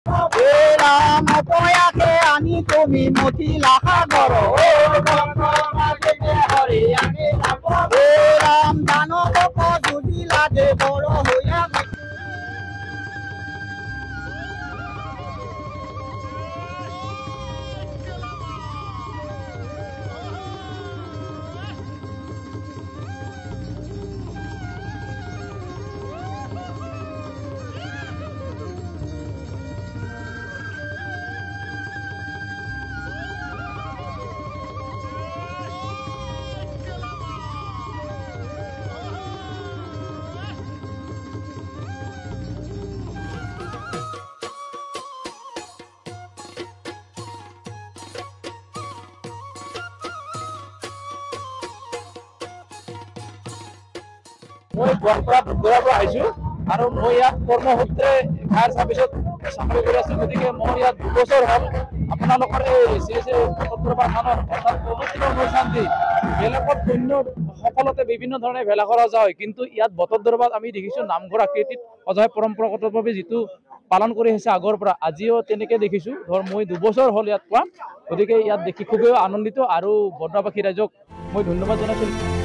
ৰাম পয়াকে আনি তুমি মথিলা সাগৰ ৰাম দানবক যুঁজিলা দেৱৰ হৈয়া মই গোৱালপাৰা ধুবুৰীৰ পৰা আহিছোঁ আৰু মই ইয়াত কৰ্মসূত্ৰে ফায়াৰ ছাৰ্ভিচত চাকৰি কৰি আছোঁ। গতিকে মই ইয়াত 2 বছৰ হ'ল আপোনালোকৰ এই থানৰ অৰ্থাৎ পবিত্ৰ নৈ শান্তি বেলেগত অন্য সকলোতে বিভিন্ন ধৰণে ভেলা কৰা যায়, কিন্তু ইয়াত বতৰ দৰবাৰত আমি দেখিছোঁ নামঘৰ আকৃতিত সদায় পৰম্পৰাগতভাৱে যিটো পালন কৰি আহিছে আগৰ পৰা, আজিও তেনেকৈ দেখিছোঁ। ধৰ মই 2 বছৰ হ'ল ইয়াত পোৱা, গতিকে ইয়াত দেখি খুবেই আনন্দিত আৰু বৰদোৱাবাসী ৰাইজক মই ধন্যবাদ জনাইছোঁ।